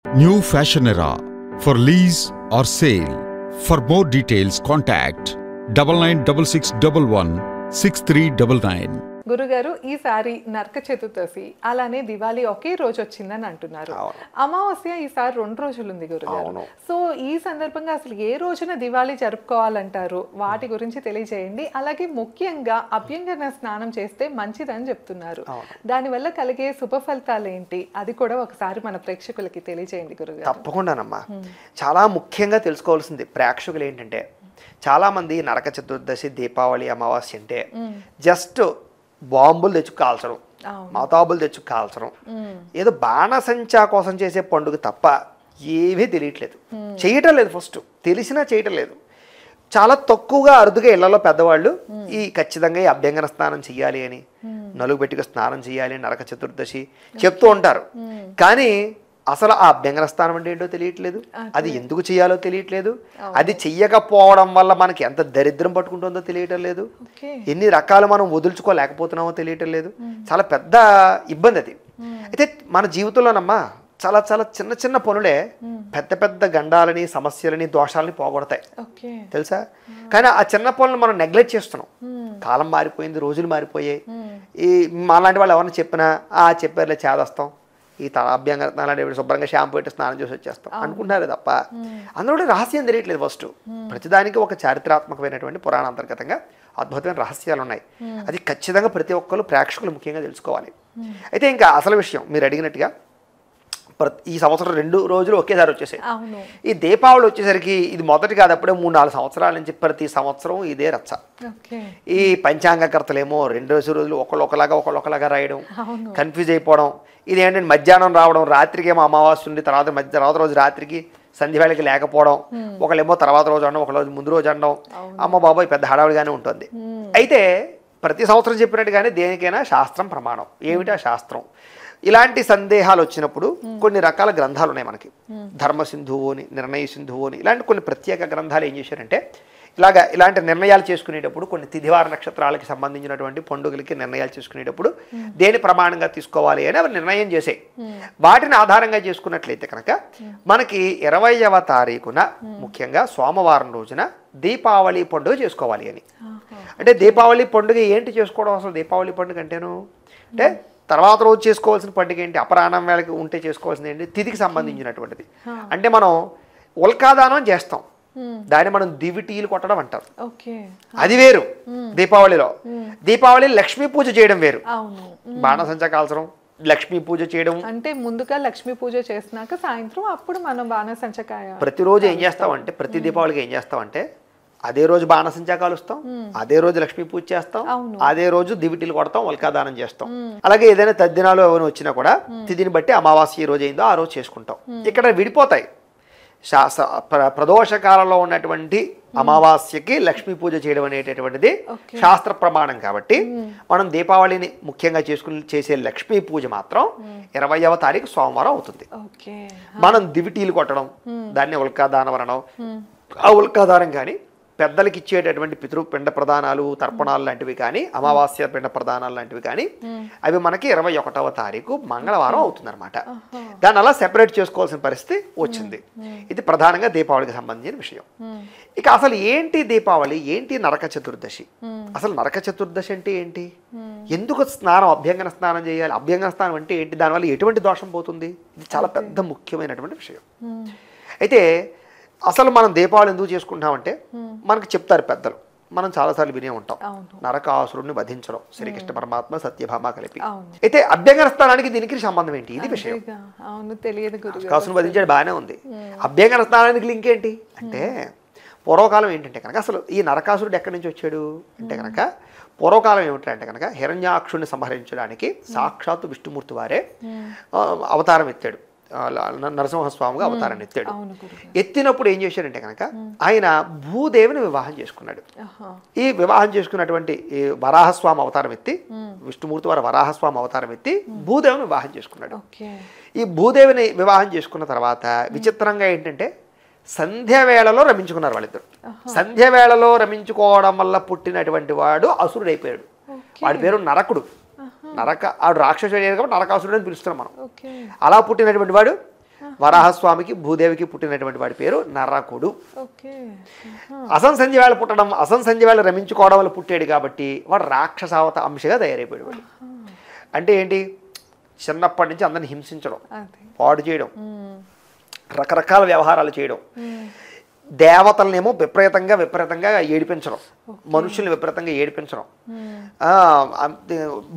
New Fashion Era for lease or sale. For more details, contact 9966116399. గురుగారు ఈసారి నరక చతుర్దశి అలానే దివాళీ ఒకే రోజు వచ్చిందని అంటున్నారు. అమావాస్య ఈసారి 2 రోజులు ఉంది గురుగారు. సో ఈ సందర్భంగా అసలు ఏ రోజున దివాళీ జరుపుకోవాలంటారు, వాటి గురించి తెలియజేయండి. అలాగే ముఖ్యంగా అభ్యంగన స్నానం చేస్తే మంచిదని చెప్తున్నారు. దానివల్ల కలిగే శుభ ఫలితాలు ఏంటి, అది కూడా ఒకసారి మన ప్రేక్షకులకి తెలియజేయండి గురుగారు. తప్పకుండానమ్మా. చాలా ముఖ్యంగా తెలుసుకోవాల్సింది ప్రేక్షకులు ఏంటంటే, చాలా మంది నరక చతుర్దశి, దీపావళి, అమావాస్య అంటే జస్ట్ బాంబులు తెచ్చుకు కాల్చడం, మతాబులు తెచ్చుకు కాల్చడం, ఏదో బాణసంచా కోసం చేసే పండుగ తప్ప ఏమీ తెలియట్లేదు, చేయటం లేదు. ఫస్ట్ తెలిసినా చేయటం లేదు. చాలా తక్కువగా అరుదుగా ఇళ్లలో పెద్దవాళ్ళు ఈ ఖచ్చితంగా ఈ అభ్యంగన స్నానం చెయ్యాలి అని, నలుగు పెట్టుకు స్నానం చేయాలి అని నరక చతుర్దశి చెప్తూ ఉంటారు. కానీ అసలు ఆ అభ్యంగన స్నానం అంటే ఏంటో తెలియట్లేదు, అది ఎందుకు చేయాలో తెలియట్లేదు, అది చెయ్యకపోవడం వల్ల మనకి ఎంత దరిద్రం పట్టుకుంటుందో తెలియటం లేదు, ఎన్ని రకాలు మనం వదులుచుకోలేకపోతున్నామో తెలియటం లేదు. చాలా పెద్ద ఇబ్బంది అది. అయితే మన జీవితంలోనమ్మా చాలా చాలా చిన్న చిన్న పనులే పెద్ద పెద్ద గండాలని, సమస్యలని, దోషాలని పోగొడతాయి తెలుసా. కానీ ఆ చిన్న పనులను మనం నెగ్లెక్ట్ చేస్తున్నాం. కాలం మారిపోయింది, రోజులు మారిపోయాయి. ఈ మాలాంటి వాళ్ళు ఎవరైనా చెప్పినా చెప్పారులే చేదస్తాం, ఈ అభ్యంగరత్నాలు శుభ్రంగా షాంపూ పెట్టి స్నానం చేసి వచ్చేస్తాం అనుకుంటున్నారు తప్ప అందులో రహస్యం తెలియట్లేదు. ఫస్ట్ ప్రతిదానికి ఒక చారిత్రాత్మకమైనటువంటి పురాణ అంతర్గతంగా అద్భుతమైన రహస్యాలు ఉన్నాయి. అది ఖచ్చితంగా ప్రతి ఒక్కరు ప్రేక్షకులు ముఖ్యంగా తెలుసుకోవాలి. అయితే ఇంకా అసలు విషయం మీరు అడిగినట్టుగా ఈ సంవత్సరం 2 రోజులు ఒకేసారి వచ్చేసాయి. ఈ దీపావళి వచ్చేసరికి ఇది మొదటి కాదు, అప్పుడే 3-4 సంవత్సరాల నుంచి ప్రతి సంవత్సరం ఇదే రచ్చ. ఈ పంచాంగకర్తలేమో 2 రోజులు ఒకళ్ళొకలాగా రాయడం, కన్ఫ్యూజ్ అయిపోవడం. ఇది ఏంటంటే మధ్యాహ్నం రావడం, రాత్రికేమో అమావాస్య ఉండి తర్వాత రోజు రాత్రికి సంధ్యవేళకి లేకపోవడం, ఒకళ్ళేమో తర్వాత రోజు అనడం, ఒకరోజు ముందు రోజు అనడం. అమ్మ బాబాయ్ పెద్ద హడావిడిగానే ఉంటుంది. అయితే ప్రతి సంవత్సరం చెప్పినట్టుగానే దేనికైనా శాస్త్రం ప్రమాణం. ఏమిటి ఆ శాస్త్రం? ఇలాంటి సందేహాలు వచ్చినప్పుడు కొన్ని రకాల గ్రంథాలు ఉన్నాయి మనకి. ధర్మసింధువు అని, నిర్ణయ సింధువు అని, ఇలాంటి కొన్ని ప్రత్యేక గ్రంథాలు ఏం చేశారంటే ఇలాంటి నిర్ణయాలు చేసుకునేటప్పుడు కొన్ని తిథివార నక్షత్రాలకి సంబంధించినటువంటి పండుగలకి నిర్ణయాలు చేసుకునేటప్పుడు దేని ప్రమాణంగా తీసుకోవాలి అని అవి నిర్ణయం చేసాయి. వాటిని ఆధారంగా చేసుకున్నట్లయితే కనుక మనకి 20వ తారీఖున ముఖ్యంగా సోమవారం రోజున దీపావళి పండుగ చేసుకోవాలి అని. అంటే దీపావళి పండుగ ఏంటి చేసుకోవడం? అసలు దీపావళి పండుగ అంటేను అంటే తర్వాత రోజు చేసుకోవాల్సిన పండుగ ఏంటి, అపరాహ్నం వేళకి ఉంటే చేసుకోవాల్సింది ఏంటి, తిథికి సంబంధించినటువంటిది. అంటే మనం ఉల్కాదానం చేస్తాం, దాన్ని మనం దివిటీలు కొట్టడం అంటారు, అది వేరు. దీపావళి లక్ష్మీ పూజ చేయడం వేరు. బాణసంచా కాల్చడం, లక్ష్మీ పూజ చేయడం అంటే ముందుగా లక్ష్మీ పూజ చేసినాక సాయంత్రం అప్పుడు మనం బాణసంచకాయ ప్రతిరోజు ఏం చేస్తామంటే, ప్రతి దీపావళికి ఏం చేస్తామంటే అదే రోజు బాణసంచా కాలుస్తాం, అదే రోజు లక్ష్మీ పూజ చేస్తాం, అదే రోజు దివిటీలు కొడతాం, ఉల్కాదానం చేస్తాం. అలాగే ఏదైనా తద్దినాలు ఏమైనా వచ్చినా కూడా తిథిని బట్టి అమావాస్య ఏ రోజు అయిందో ఆ రోజు చేసుకుంటాం. ఇక్కడ విడిపోతాయి. ప్రదోషకాలంలో ఉన్నటువంటి అమావాస్యకి లక్ష్మీ పూజ చేయడం అనేటటువంటిది శాస్త్ర ప్రమాణం. కాబట్టి మనం దీపావళిని ముఖ్యంగా చేసే లక్ష్మీ పూజ మాత్రం 20వ తారీఖు సోమవారం అవుతుంది. మనం దివిటీలు కొట్టడం, దాన్ని ఉల్కాదానం అనడం, ఆ ఉల్కాదానం కానీ పెద్దలకి ఇచ్చేటటువంటి పితృపిండ ప్రదానాలు, తర్పణాలు లాంటివి కానీ, అమావాస్య పిండ ప్రదానాలు లాంటివి కానీ అవి మనకి 21వ తారీఖు మంగళవారం అవుతుంది అనమాట. దాన్ని అలా సెపరేట్ చేసుకోవాల్సిన పరిస్థితి వచ్చింది. ఇది ప్రధానంగా దీపావళికి సంబంధించిన విషయం. ఇక అసలు ఏంటి దీపావళి, ఏంటి నరక చతుర్దశి? అసలు నరక చతుర్దశి అంటే ఏంటి, ఎందుకు అభ్యంగన స్నానం చేయాలి, అభ్యంగన స్నానం అంటే ఏంటి, దానివల్ల ఎటువంటి దోషం పోతుంది? ఇది చాలా పెద్ద ముఖ్యమైనటువంటి విషయం. అయితే అసలు మనం దీపావళి ఎందుకు చేసుకుంటామంటే మనకు చెప్తారు పెద్దలు, మనం చాలాసార్లు వినే ఉంటాం, నరకాసురుడిని వధించడం శ్రీకృష్ణ పరమాత్మ సత్యభామ కలిపి. అయితే అభ్యంగన స్నానానికి దీనికి సంబంధం ఏంటి? ఇది విషయం. నరకాసురుని వధించడం బాగానే ఉంది, అభ్యంగన స్నానానికి లింక్ ఏంటి అంటే పూర్వకాలం ఏంటంటే కనుక అసలు ఈ నరకాసురుడు ఎక్కడి నుంచి వచ్చాడు అంటే కనుక పూర్వకాలం ఏమిటంటే కనుక హిరణ్యాక్షుడిని సంహరించడానికి సాక్షాత్తు విష్ణుమూర్తి వారే అవతారం ఎత్తాడు. నరసింహస్వామిగా అవతారాన్ని ఎత్తాడు. ఎత్తినప్పుడు ఏం చేశాడంటే కనుక ఆయన భూదేవిని వివాహం చేసుకున్నాడు. ఈ వివాహం చేసుకున్నటువంటి వరాహస్వామి అవతారం ఎత్తి, విష్ణుమూర్తి వారు వరాహస్వామి అవతారం ఎత్తి భూదేవిని వివాహం చేసుకున్నాడు. ఈ భూదేవిని వివాహం చేసుకున్న తర్వాత విచిత్రంగా ఏంటంటే సంధ్యవేళలో రమించుకున్నారు వాళ్ళిద్దరు. సంధ్యవేళలో రమించుకోవడం వల్ల పుట్టినటువంటి వాడు అసురుడైపోయాడు. వాడి పేరు నరకుడు. ఆడు రాక్షసుడు కాబట్టి నరకాసురుడు అని పిలుస్తున్నాం మనం. అలా పుట్టినటువంటి వాడు వరాహస్వామికి భూదేవికి పుట్టినటువంటి వాడి పేరు నరకుడు. ఓకే. అసంసంధ్య వేళ పుట్టడం, అసంసంధ్య వేళ రమించుకోవడం వల్ల పుట్టాడు కాబట్టి వాడు రాక్షసావత అంశగా తయారైపోయాడు వాడు. అంటే ఏంటి, చిన్నప్పటి నుంచి అందరిని హింసించడం, పాడు చేయడం, రకరకాల వ్యవహారాలు చేయడం, దేవతలనేమో విపరీతంగా ఏడిపించడం, మనుషుల్ని విపరీతంగా ఏడిపించడం,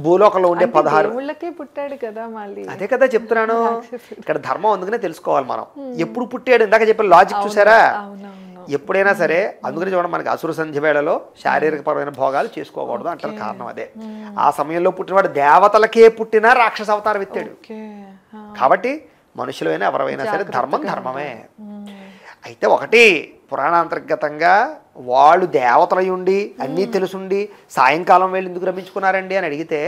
భూలోకంలో ఉండే 16 పుట్టాడు కదా మళ్ళీ. అదే కదా చెప్తున్నాను, ఇక్కడ ధర్మం అందుకనే తెలుసుకోవాలి మనం. ఎప్పుడు పుట్టాడు, ఇందాక చెప్పిన లాజిక్ చూసారా? ఎప్పుడైనా సరే అందుకని చూడండి, మనకి అసుర సంధ్య వేళలో శారీరకపరమైన భోగాలు చేసుకోకూడదు అంటారు. కారణం అదే. ఆ సమయంలో పుట్టినవాడు దేవతలకే పుట్టినా రాక్షస అవతారం ఎత్తాడు కాబట్టి మనుషులైనా ఎవరైనా సరే ధర్మం ధర్మమే. అయితే ఒకటి పురాణాంతర్గతంగా వాళ్ళు దేవతలై ఉండి అన్నీ తెలుసుండి సాయంకాలం వెళ్ళి ఎందుకు రమించుకున్నారండి అని అడిగితే,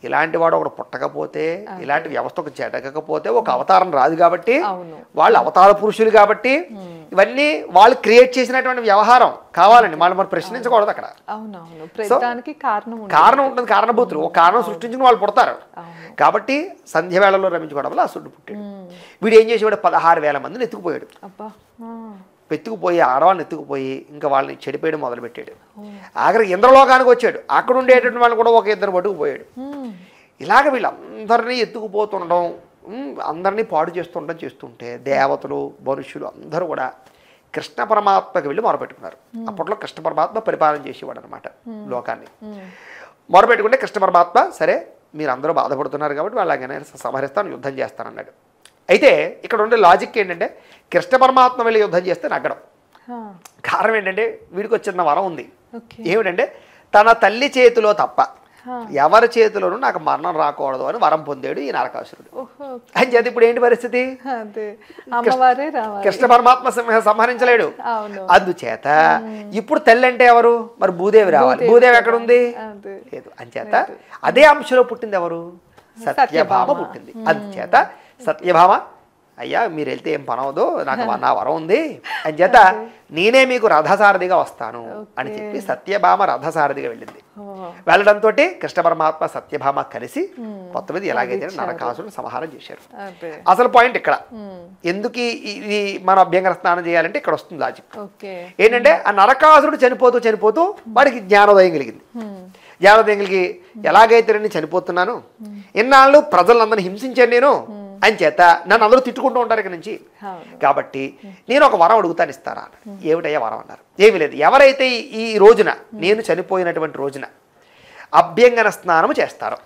ఇలాంటి వాడు ఒకడు పుట్టకపోతే, ఇలాంటి వ్యవస్థ ఒక జరగకపోతే ఒక అవతారం రాదు కాబట్టి, వాళ్ళు అవతార పురుషులు కాబట్టి ఇవన్నీ వాళ్ళు క్రియేట్ చేసినటువంటి వ్యవహారం కావాలండి. మనం ప్రశ్నించకూడదు అక్కడ. కారణం ఉంటుంది, కారణభూతులు. ఒక కారణం సృష్టించుకుని వాళ్ళు పుడతారు కాబట్టి సంధ్య వేళలో రమించుకోవడం వల్ల అసురుడు పుట్టాడు. వీడు ఏం చేసేవాడు, 16,000 మందిని ఎత్తుకుపోయాడు. ఎత్తుకుపోయి ఆడవాళ్ళని ఎత్తుకుపోయి ఇంకా వాళ్ళని చెడిపోయడం మొదలుపెట్టాడు. ఆఖరికి ఇంద్రలోకానికి వచ్చాడు. అక్కడ ఉండేటువంటి వాళ్ళు కూడా ఒక ఇద్దరు పట్టుకుపోయాడు. ఇలాగ వీళ్ళందరినీ ఎత్తుకుపోతుండడం, అందరినీ పాడు చేస్తుంటే దేవతలు మనుషులు అందరూ కూడా కృష్ణ పరమాత్మకి వెళ్ళి మొరపెట్టుకున్నారు. అప్పట్లో కృష్ణ పరమాత్మ పరిపాలన చేసేవాడు అనమాట లోకాన్ని. మొరపెట్టుకుంటే కృష్ణ పరమాత్మ సరే మీరు అందరూ బాధపడుతున్నారు కాబట్టి వాళ్ళకైనా సంహరిస్తాను, యుద్ధం చేస్తానన్నాడు. అయితే ఇక్కడ ఉండే లాజిక్ ఏంటంటే, కృష్ణ పరమాత్మ వెళ్ళి యుద్ధం చేస్తే నగ్గడం. కారణం ఏంటంటే, వీడికి వచ్చిన వరం ఉంది. ఏమిటంటే, తన తల్లి చేతిలో తప్ప ఎవరి చేతిలోనూ నాకు మరణం రాకూడదు అని వరం పొందాడు ఈ నరకాసురుడు. అని చేతి ఇప్పుడు ఏంటి పరిస్థితి, కృష్ణ పరమాత్మ సంహరించలేడు. అందుచేత ఇప్పుడు తల్లి అంటే ఎవరు, మరి భూదేవి రావాలి. భూదేవి ఎక్కడ ఉంది, లేదు. అంచేత అదే అంశంలో పుట్టింది ఎవరు, సత్యభామ పుట్టింది. అందుచేత సత్యభామ, అయ్యా మీరు వెళ్తే ఏం పని అవదు, నాకు నా వరం ఉంది అని చేత నేనే మీకు రథసారథిగా వస్తాను అని చెప్పి సత్యభామ రథసారథిగా వెళ్ళింది. వెళ్ళడంతో కృష్ణ పరమాత్మ సత్యభామ కలిసి మొత్తం మీద ఎలాగైతే నరకాసురుని సంహారం చేశారు. అసలు పాయింట్ ఇక్కడ ఎందుకు ఇది మనం అభ్యంగర స్నానం చేయాలంటే ఇక్కడ వస్తుంది లాజిక్. ఏంటంటే ఆ నరకాసురుడు చనిపోతూ వాడికి జ్ఞానోదయం కలిగింది. జ్ఞానోదయం కలిగి ఎలాగైతే నేను చనిపోతున్నాను, ఇన్నాళ్ళు ప్రజలందరినీ హింసించాను నేను అని చేత నన్ను అందరూ తిట్టుకుంటూ ఉంటారు ఇక్కడ నుంచి, కాబట్టి నేను ఒక వరం అడుగుతాను, ఇస్తారా? ఏమిటయ్యా వరం అన్నారు. ఏమీ లేదు, ఎవరైతే ఈ రోజున నేను చనిపోయినటువంటి రోజున అభ్యంగన స్నానము చేస్తారో,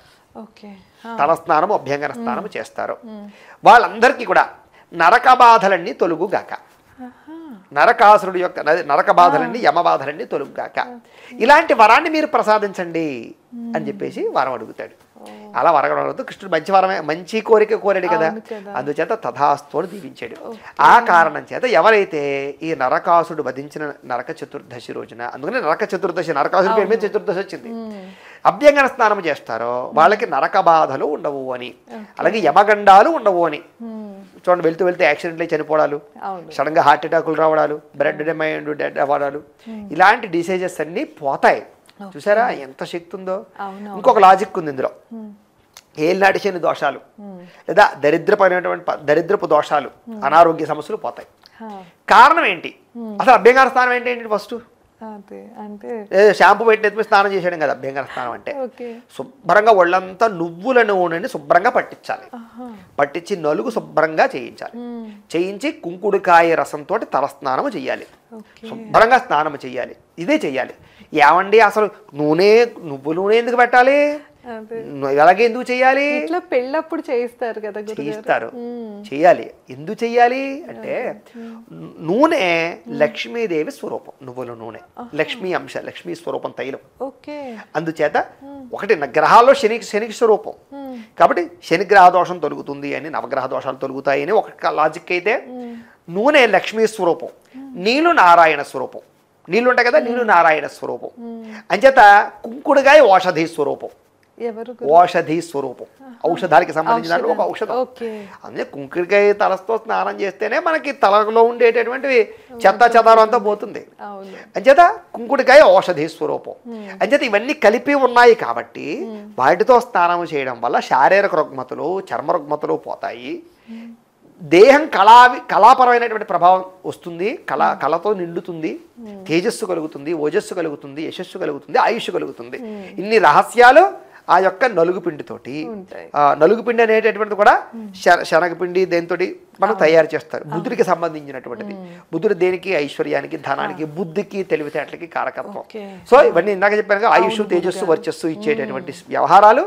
తల స్నానము అభ్యంగన స్నానము చేస్తారో వాళ్ళందరికీ కూడా నరక బాధలన్నీ తొలుగుగాక, నరకాసురుడు యొక్క నరక బాధలన్నీ యమ బాధలన్నీ తొలుగుగాక, ఇలాంటి వరాన్ని మీరు ప్రసాదించండి అని చెప్పేసి వరం అడుగుతాడు. అలా వరగడంతో కృష్ణుడు మంచి వరమే, మంచి కోరిక కోరాడు కదా, అందుచేత తథాస్తుని దీవించాడు. ఆ కారణం చేత ఎవరైతే ఈ నరకాసుడు వధించిన నరక చతుర్దశి రోజున, అందుకనే నరక చతుర్దశి, నరకాసుడి పేరు మీద చతుర్దశి వచ్చింది, అభ్యంగన స్నానం చేస్తారో వాళ్ళకి నరక బాధలు ఉండవు అని, అలాగే యమగండాలు ఉండవు అని. చూడండి, వెళ్తూ యాక్సిడెంట్లు చనిపోవడాలు, సడన్గా హార్ట్ అటాకులు రావడాలు, బ్రెడ్ మైండ్ డెడ్ అవ్వడాలు, ఇలాంటి డిసీజెస్ అన్నీ పోతాయి. చూసారా ఎంత శక్తి ఉందో. ఇంకొక లాజిక్ ఉంది ఇందులో, ఏలినాటి శని దోషాలు లేదా దరిద్రపు దోషాలు, అనారోగ్య సమస్యలు పోతాయి. కారణం ఏంటి, అసలు అభ్యంగన స్నానం ఏంటి? ఫస్ట్ షాంపూ పెట్టి స్నానం చేసేయడం కదా అభ్యంగన స్నానం అంటే. శుభ్రంగా ఒళ్ళంతా నువ్వుల నూనెని శుభ్రంగా పట్టించాలి, పట్టించి నలుగు శుభ్రంగా చేయించి కుంకుడుకాయ రసంతో తలస్నానము చెయ్యాలి, శుభ్రంగా స్నానము చెయ్యాలి. ఇదే చెయ్యాలి. ఏమండి అసలు నువ్వు నూనె ఎందుకు పెట్టాలి, అలాగే ఎందుకు చెయ్యాలి? పెళ్ళప్పుడు చేయిస్తారు కదా, చేయిస్తారు, చెయ్యాలి. ఎందుకు చెయ్యాలి అంటే నూనె లక్ష్మీదేవి స్వరూపం, నువ్వుల నూనె లక్ష్మీ అంశ, లక్ష్మీ స్వరూపం తైలం. అందుచేత ఒకటి గ్రహాల్లో శనికి స్వరూపం కాబట్టి శనిగ్రహ దోషం తొలుగుతుంది అని, నవగ్రహ దోషాలు తొలుగుతాయి అని ఒక లాజిక్ అయితే, నూనె లక్ష్మీ స్వరూపం, నీళ్లు నారాయణ స్వరూపం, నీళ్ళు ఉంటాయి కదా, నీళ్ళు నారాయణ స్వరూపం. అంచేత కుంకుడుగాయ ఔషధి స్వరూపం, ఔషధి స్వరూపం, ఔషధాలకి సంబంధించిన ఒక ఔషధం. అందుకే కుంకుడుకాయ తలతో స్నానం చేస్తేనే మనకి తలలో ఉండేటటువంటివి చెదారం అంతా పోతుంది. అంచేత కుంకుడుకాయ ఔషధి స్వరూపం. అంచేత ఇవన్నీ కలిపి ఉన్నాయి కాబట్టి వాటితో స్నానం చేయడం వల్ల శారీరక రుగ్మతలు, చర్మ రుగ్మతలు పోతాయి, దేహం కళాపరమైనటువంటి ప్రభావం వస్తుంది, కళతో నిండుతుంది, తేజస్సు కలుగుతుంది, ఓజస్సు కలుగుతుంది, యశస్సు కలుగుతుంది, ఆయుష్ కలుగుతుంది. ఇన్ని రహస్యాలు ఆ యొక్క నలుగుపిండితోటి. నలుగుపిండి అనేటటువంటిది కూడా శనగపిండి దేనితోటి మనం తయారు చేస్తారు. బుద్ధుడికి సంబంధించినటువంటిది. బుద్ధుడు దేనికి? ఐశ్వర్యానికి, ధనానికి, బుద్ధికి, తెలివితేటలకి కారకత్వం. సో ఇవన్నీ ఇందాక చెప్పాను, ఆయుష్, తేజస్సు, వర్చస్సు ఇచ్చేటటువంటి వ్యవహారాలు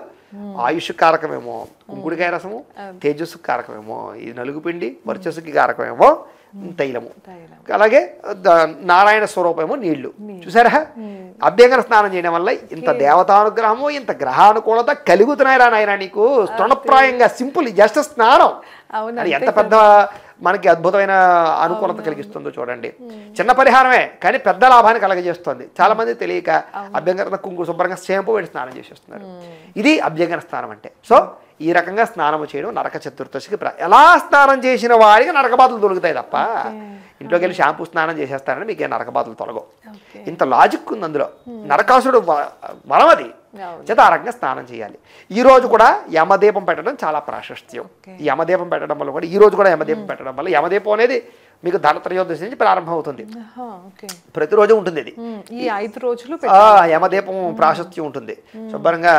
ఆయుష్ కారకమేమో కుంకుడికాయ రసము, తేజస్సు కారకమేమో ఈ నలుగుపిండి, వర్చస్సుకి కారకమేమో తైలము, అలాగే నారాయణ స్వరూపమేమో నీళ్లు. చూసారా? అభ్యంగన స్నానం చేయడం వల్ల ఇంత దేవతానుగ్రహము, ఇంత గ్రహానుకూలత కలుగుతున్నాయిరా నాయన నీకు. తృణప్రాయంగా సింపుల్ జస్ట్ స్నానం. అది ఎంత పెద్ద మనకి అద్భుతమైన అనుకూలత కలిగిస్తుందో చూడండి. చిన్న పరిహారమే కానీ పెద్ద లాభాన్ని కలగజేస్తుంది. చాలా మంది తెలియక అభ్యంగన కుంకుమ శుభ్రంగా షాంపూ పెట్టి స్నానం చేసేస్తున్నారు. ఇది అభ్యంగన స్నానం అంటే. సో ఈ రకంగా స్నానము చేయడం నరక చతుర్దశికి ఎలా స్నానం చేసిన వాడికి నరకబాధలు తొలుగుతాయి తప్ప ఇంట్లోకి వెళ్ళి షాంపూ స్నానం చేసేస్తారని మీకు నరకబాధలు తొలగవు. ఇంత లాజిక్ ఉంది అందులో. నరకాసుడు వరమది చేత ఆ రకంగా స్నానం చేయాలి. ఈ రోజు కూడా యమదీపం పెట్టడం చాలా ప్రాశస్త్యం. ఈ యమదీపం పెట్టడం వల్ల కూడా ఈ రోజు కూడా యమదీపం పెట్టడం వల్ల యమదీపం అనేది మీకు ధనత్రయోదశి నుంచి ప్రారంభం అవుతుంది. ప్రతిరోజు ఉంటుంది ఇది. ఈ 5 రోజులు యమదీపం ప్రాశస్త్యం ఉంటుంది. శుభ్రంగా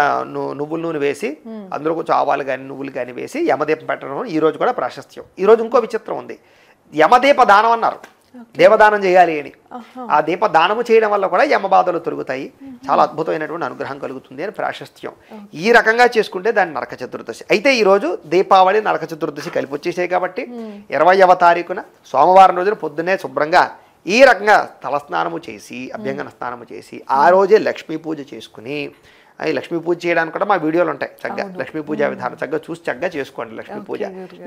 నువ్వుల నూనె వేసి అందులో కొంచెం ఆవాలు కానీ నువ్వులు కానీ వేసి యమదీపం పెట్టడం ఈ రోజు కూడా ప్రాశస్త్యం. ఈ రోజు ఇంకో విచిత్రం ఉంది. యమదీప దానం అన్నారు, దేవదానం చేయాలి అని. ఆ దీప దానము చేయడం వల్ల కూడా యమబాధలు తొలుగుతాయి, చాలా అద్భుతమైనటువంటి అనుగ్రహం కలుగుతుంది అని ప్రాశస్త్యం. ఈ రకంగా చేసుకుంటే దాన్ని నరక చతుర్దశి. అయితే ఈరోజు దీపావళి నరక చతుర్దశి కలిపి వచ్చేసాయి కాబట్టి 20వ తారీఖున సోమవారం రోజున పొద్దున్నే శుభ్రంగా ఈ రకంగా తలస్నానము చేసి అభ్యంగన స్నానము చేసి ఆ రోజే లక్ష్మీ పూజ చేసుకుని, ఈ లక్ష్మీ పూజ చేయడానికి కూడా మా వీడియోలు ఉంటాయి చక్కగా. లక్ష్మీ పూజ విధానం చక్కగా చూసి చక్కగా చేసుకోండి.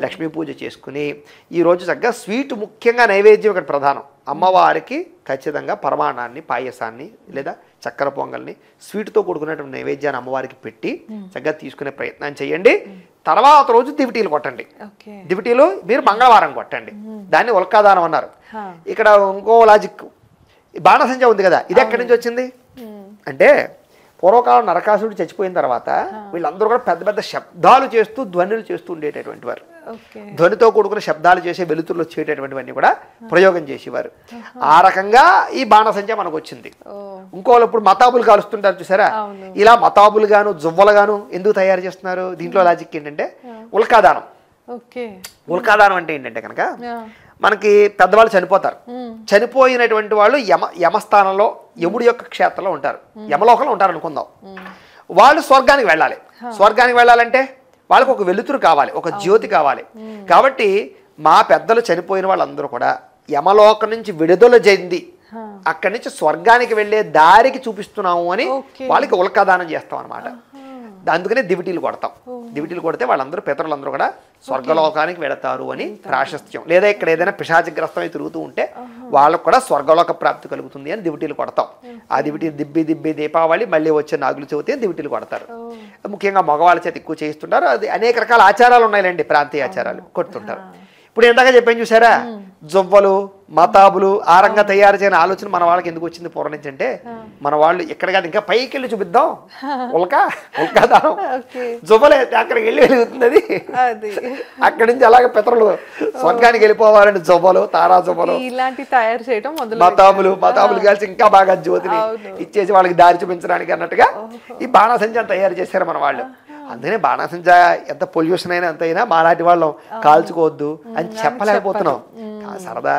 లక్ష్మీ పూజ చేసుకుని ఈరోజు చక్కగా స్వీట్, ముఖ్యంగా నైవేద్యం ఇక్కడ ప్రధానం. అమ్మవారికి ఖచ్చితంగా పరమాన్నాన్ని, పాయసాన్ని లేదా చక్కెర పొంగల్ని స్వీట్తో కూడుకున్నటువంటి నైవేద్యాన్ని అమ్మవారికి పెట్టి చక్కగా తీసుకునే ప్రయత్నం చేయండి. తర్వాత రోజు దివిటీలు కొట్టండి. దివిటీలు మీరు మంగళవారం కొట్టండి. దాన్ని ఉల్కాదానం అన్నారు. ఇక్కడ ఇంకో లాజిక్, బాణసంచ ఉంది కదా, ఇది ఎక్కడి నుంచి వచ్చింది అంటే పూర్వకాలం నరకాసుడు చచ్చిపోయిన తర్వాత వీళ్ళందరూ కూడా పెద్ద పెద్ద శబ్దాలు చేస్తూ ధ్వనులు చేస్తూ ఉండేటటువంటి వారు. ధ్వనితో కూడుకున్న శబ్దాలు చేసే వెలుతురులు వచ్చేటటువంటివన్నీ కూడా ప్రయోగం చేసేవారు. ఆ రకంగా ఈ బాణసంచ మనకు వచ్చింది. ఇంకోళ్ళు ఇప్పుడు మతాబులు కాలుస్తుంటారు చూసారా, ఇలా మతాబులు గాను జువ్వలు గాను ఎందుకు తయారు చేస్తున్నారు? దీంట్లో లాజిక్ ఏంటంటే ఉల్కాదానం. ఉల్కాదానం అంటే ఏంటంటే కనుక మనకి పెద్దవాళ్ళు చనిపోతారు. చనిపోయినటువంటి వాళ్ళు యమస్థానంలో యముడి యొక్క క్షేత్రంలో ఉంటారు, యమలోకంలో ఉంటారు అనుకుందాం. వాళ్ళు స్వర్గానికి వెళ్ళాలి. స్వర్గానికి వెళ్ళాలంటే వాళ్ళకు ఒక వెలుతురు కావాలి, ఒక జ్యోతి కావాలి. కాబట్టి మా పెద్దలు చనిపోయిన వాళ్ళందరూ కూడా యమలోకం నుంచి విడుదల చెంది అక్కడి నుంచి స్వర్గానికి వెళ్ళే దారికి చూపిస్తున్నాము అని వాళ్ళకి ఉల్కాదానం చేస్తాం అనమాట. అందుకనే దివిటీలు కొడతాం. దివిటీలు కొడితే వాళ్ళందరూ పితరులందరూ కూడా స్వర్గలోకానికి వెళతారు అని ప్రాశస్త్యం. లేదా ఇక్కడ ఏదైనా పిశాచగ్రస్తమై తిరుగుతూ ఉంటే వాళ్ళకు కూడా స్వర్గలోక ప్రాప్తి కలుగుతుంది అని దివిటీలు కొడతాం. ఆ దివిటీ దిబ్బి దీపావళి మళ్ళీ వచ్చే నాగులు చవితి అని దివిటీలు కొడతారు. ముఖ్యంగా మగవాళ్ళ చేత ఎక్కువ చేయిస్తుంటారు. అది అనేక రకాల ఆచారాలు ఉన్నాయిలేండి, ప్రాంతీయ ఆచారాలు కొడుతుంటారు. ఇప్పుడు ఎందాక చెప్పాను చూసారా, జువ్వలు మతాబులు ఆ రంగా తయారు చేయని ఆలోచన మన వాళ్ళకి ఎందుకు వచ్చింది పూర్వం నుంచి అంటే, మన వాళ్ళు ఎక్కడ కాదు ఇంకా పైకి వెళ్ళి చూపిద్దాం, ఉల్కాదానం జువ్వలే అక్కడికి వెళ్ళి వెలుగుతుంది. అది అక్కడి నుంచి అలాగే పితరులు స్వర్గానికి వెళ్ళిపోవాలండి. జువ్వలు, తారా జువ్వలు ఇలాంటి తయారు చేయడం, మతాబులు కలిసి ఇంకా బాగా జ్యోతిని ఇచ్చేసి వాళ్ళకి దారి చూపించడానికి అన్నట్టుగా ఈ బాణాసంచాన్ని తయారు చేశారు మన వాళ్ళు. అందుకనే బాణాసంచ ఎంత పొల్యూషన్ అయినా అంత అయినా మాలాంటి వాళ్ళం కాల్చుకోవద్దు అని చెప్పలేకపోతున్నాం. సరదా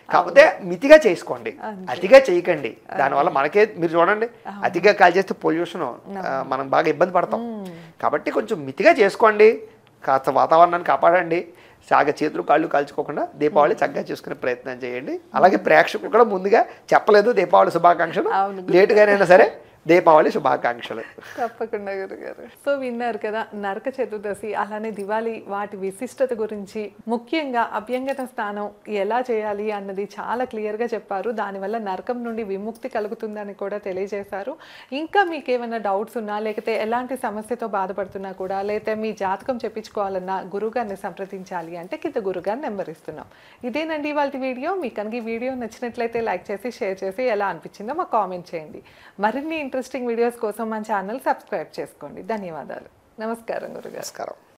కాకపోతే మితిగా చేసుకోండి, అతిగా చేయకండి. దానివల్ల మనకే మీరు చూడండి, అతిగా కాల్చేస్తే పొల్యూషన్ మనం బాగా ఇబ్బంది పడతాం. కాబట్టి కొంచెం మితిగా చేసుకోండి, కాస్త వాతావరణాన్ని కాపాడండి. సాగ చేతులు కాళ్ళు కాల్చుకోకుండా దీపావళి చక్కగా చేసుకునే ప్రయత్నం చేయండి. అలాగే ప్రేక్షకులు కూడా ముందుగా చెప్పలేదు దీపావళి శుభాకాంక్షలు, లేటుగానైనా సరే దీపావళి శుభాకాంక్షలు. తప్పకుండా గురుగారు. సో విన్నారు కదా, నరక చతుర్దశి అలానే దివాళీ వాటి విశిష్టత గురించి, ముఖ్యంగా అభ్యంగన స్నానం ఎలా చేయాలి అన్నది చాలా క్లియర్గా చెప్పారు. దానివల్ల నరకం నుండి విముక్తి కలుగుతుందని కూడా తెలియజేశారు. ఇంకా మీకు ఏమైనా డౌట్స్ ఉన్నా, లేకపోతే ఎలాంటి సమస్యతో బాధపడుతున్నా కూడా, లేకపోతే మీ జాతకం చెప్పించుకోవాలన్నా గురుగారిని సంప్రదించాలి అంటే కింద గురుగారి నెంబర్ ఇస్తున్నాం. ఇదేనండి ఇవాళ వీడియో. మీకు కనుక ఈ వీడియో నచ్చినట్లయితే లైక్ చేసి షేర్ చేసి ఎలా అనిపించిందో మాకు కామెంట్ చేయండి. మరిన్ని ఇంట్రెస్టింగ్ వీడియోస్ కోసం మన ఛానల్ సబ్స్క్రైబ్ చేసుకోండి. ధన్యవాదాలు. నమస్కారం గురుగారు. నమస్కారం.